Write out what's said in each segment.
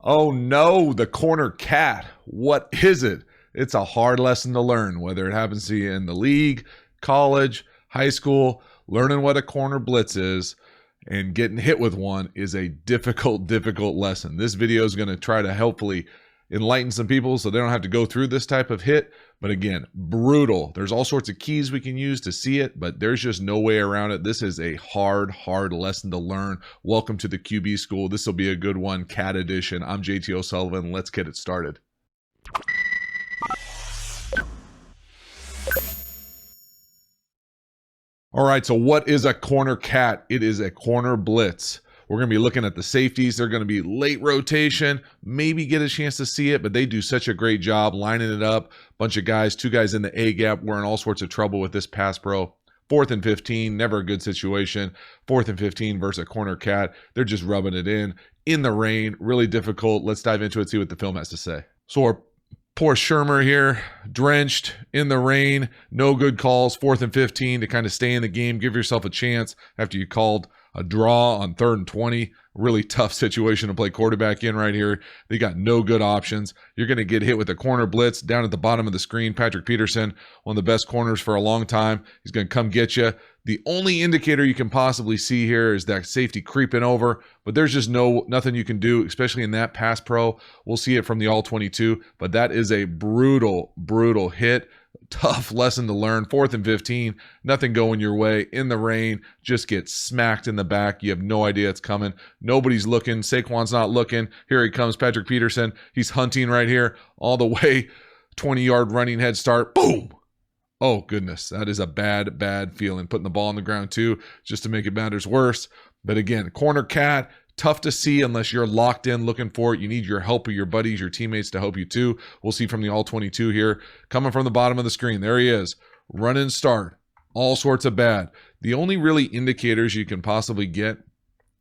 Oh no, the corner cat. What is it? It's a hard lesson to learn, whether it happens to you in the league, college, high school. Learning what a corner blitz is and getting hit with one is a difficult lesson. This video is going to try to hopefully enlighten some people so they don't have to go through this type of hit. But again, brutal. There's all sorts of keys we can use to see it, but there's just no way around it. This is a hard lesson to learn. Welcome to the QB school. This will be a good one, Cat Edition. I'm JT O'Sullivan. Let's get it started. All right, so what is a corner cat? It is a corner blitz. We're going to be looking at the safeties. They're going to be late rotation, maybe get a chance to see it, but they do such a great job lining it up. Bunch of guys, two guys in the A gap. We're in all sorts of trouble with this pass pro. 4th and 15, never a good situation. 4th and 15 versus a corner cat. They're just rubbing it in the rain. Really difficult. Let's dive into it, see what the film has to say. So our poor Shurmur here, drenched in the rain. No good calls. 4th and 15 to kind of stay in the game, give yourself a chance after you called a draw on 3rd and 20. Really tough situation to play quarterback in right here. They got no good options. You're going to get hit with a corner blitz down at the bottom of the screen. Patrick Peterson, one of the best corners for a long time. He's going to come get you. The only indicator you can possibly see here is that safety creeping over, but there's just nothing you can do, especially in that pass pro. We'll see it from the all-22, but that is a brutal hit. Tough lesson to learn. 4th and 15, nothing going your way in the rain. Just get smacked in the back. You have no idea it's coming. Nobody's looking. Saquon's not looking. Here he comes, Patrick Peterson. He's hunting right here all the way. 20-yard running head start. Boom. Oh, goodness. That is a bad feeling. Putting the ball on the ground, too, just to make it matters worse. But again, corner cat, tough to see unless you're locked in looking for it. You need your help of your buddies, your teammates to help you, too. We'll see from the all-22 here. Coming from the bottom of the screen. There he is. Run and start. All sorts of bad. The only really indicators you can possibly get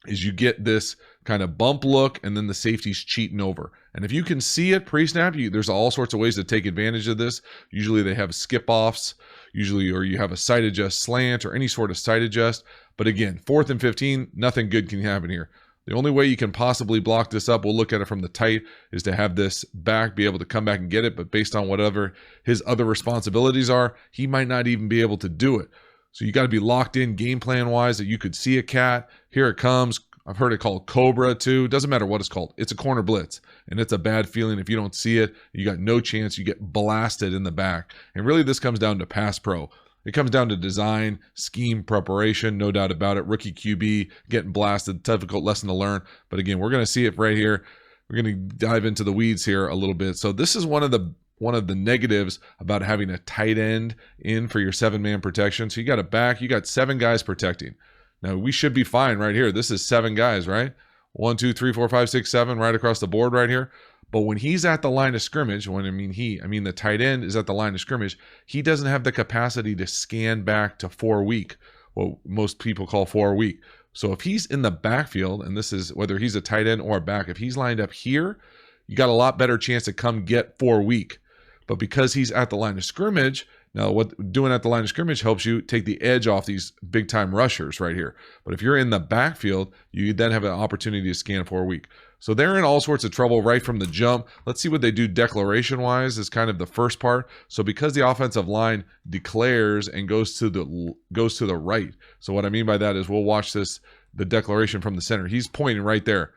is you get this kind of bump look and then the safety's cheating over. And if you can see it pre-snap, there's all sorts of ways to take advantage of this. Usually they have skip-offs, or you have a side adjust slant or any sort of side adjust. But again, 4th and 15, nothing good can happen here. The only way you can possibly block this up, we'll look at it from the tight, is to have this back be able to come back and get it. But based on whatever his other responsibilities are, he might not even be able to do it. So you got to be locked in game plan wise that you could see a cat. Here it comes. I've heard it called Cobra too. Doesn't matter what it's called. It's a corner blitz. And it's a bad feeling if you don't see it. You got no chance. You get blasted in the back. And really this comes down to pass pro. It comes down to design, scheme, preparation, no doubt about it. Rookie QB getting blasted, difficult lesson to learn. But again, we're going to see it right here. We're going to dive into the weeds here a little bit. So this is one of the negatives about having a tight end in for your 7-man protection. So you got a back, you got 7 guys protecting. Now we should be fine right here. This is 7 guys, right? 1, 2, 3, 4, 5, 6, 7 right across the board right here. But when he's at the line of scrimmage, I mean the tight end is at the line of scrimmage, he doesn't have the capacity to scan back to 4 weak, what most people call 4 weak. So if he's in the backfield, and this is whether he's a tight end or a back, if he's lined up here, you got a lot better chance to come get 4 weak. But because he's at the line of scrimmage, now what doing at the line of scrimmage helps you take the edge off these big time rushers right here. But if you're in the backfield, you then have an opportunity to scan 4 weak. So they're in all sorts of trouble right from the jump. Let's see what they do declaration wise is kind of the first part. So because the offensive line declares and goes to the right. So what I mean by that is we'll watch the declaration from the center. He's pointing right there.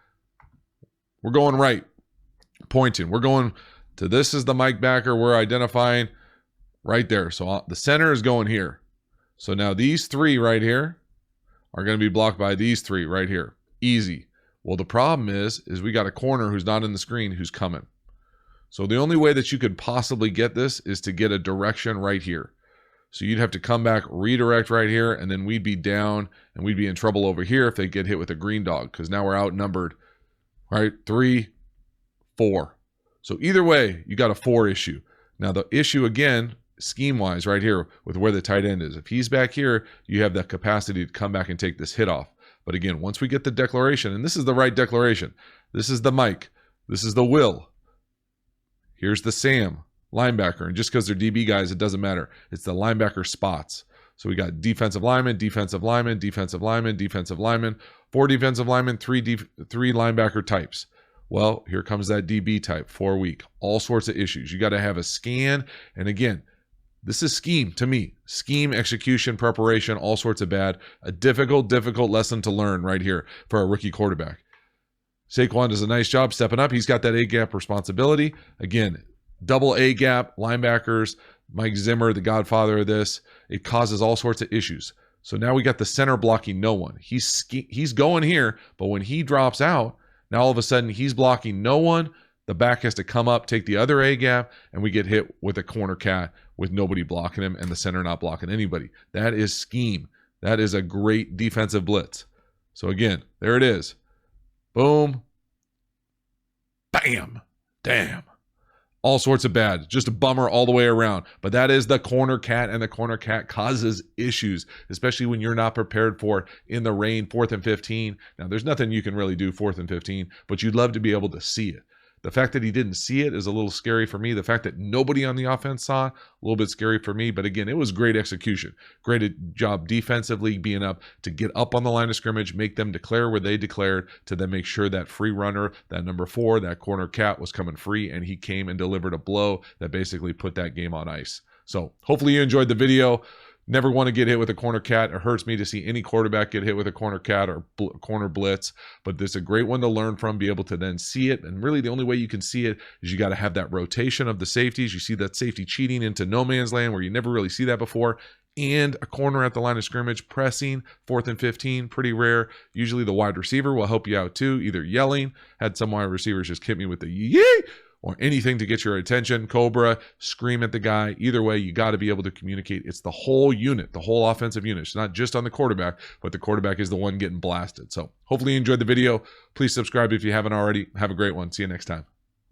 We're going right. Pointing. We're going to this is the Mike backer. We're identifying right there. So the center is going here. So now these 3 right here are going to be blocked by these 3 right here. Easy. Well, the problem is we got a corner who's not in the screen who's coming. So the only way that you could possibly get this is to get a direction right here. So you'd have to come back, redirect right here, and then we'd be down and we'd be in trouble over here if they get hit with a green dog because now we're outnumbered, right? 3, 4. So either way, you got a 4 issue. Now the issue again, scheme-wise right here with where the tight end is. If he's back here, you have the capacity to come back and take this hit off. But again, once we get the declaration, and this is the right declaration. This is the Mike. This is the Will. Here's the Sam, linebacker. And just because they're DB guys, it doesn't matter. It's the linebacker spots. So we got defensive lineman, defensive lineman, defensive lineman, defensive lineman, 4 defensive linemen, 3 linebacker types. Well, here comes that DB type, 4 week, all sorts of issues. You got to have a scan. And again, this is scheme to me. Scheme, execution, preparation, all sorts of bad. A difficult lesson to learn right here for a rookie quarterback. Saquon does a nice job stepping up. He's got that A-gap responsibility. Again, double A-gap, linebackers, Mike Zimmer, the godfather of this. It causes all sorts of issues. So now we got the center blocking no one. He's going here, but when he drops out, now all of a sudden he's blocking no one. The back has to come up, take the other A-gap, and we get hit with a corner cat with nobody blocking him and the center not blocking anybody. That is scheme. That is a great defensive blitz. So again, there it is. Boom. Bam. Damn. All sorts of bad. Just a bummer all the way around. But that is the corner cat, and the corner cat causes issues, especially when you're not prepared for it in the rain, 4th and 15. Now, there's nothing you can really do 4th and 15, but you'd love to be able to see it. The fact that he didn't see it is a little scary for me. The fact that nobody on the offense saw it, a little bit scary for me. But again, it was great execution. Great job defensively being up to get up on the line of scrimmage, make them declare where they declared, to then make sure that free runner, that number 4, that corner cat was coming free, and he came and delivered a blow that basically put that game on ice. So hopefully you enjoyed the video. Never want to get hit with a corner cat. It hurts me to see any quarterback get hit with a corner cat or corner blitz, but this is a great one to learn from, be able to then see it. And really the only way you can see it is you got to have that rotation of the safeties. You see that safety cheating into no man's land where you never really see that before. And a corner at the line of scrimmage pressing, 4th and 15, pretty rare. Usually the wide receiver will help you out too, either yelling. Had some wide receivers just hit me with the yee, or anything to get your attention. Cobra, scream at the guy. Either way, you got to be able to communicate. It's the whole unit, the whole offensive unit. It's not just on the quarterback, but the quarterback is the one getting blasted. So hopefully you enjoyed the video. Please subscribe if you haven't already. Have a great one. See you next time.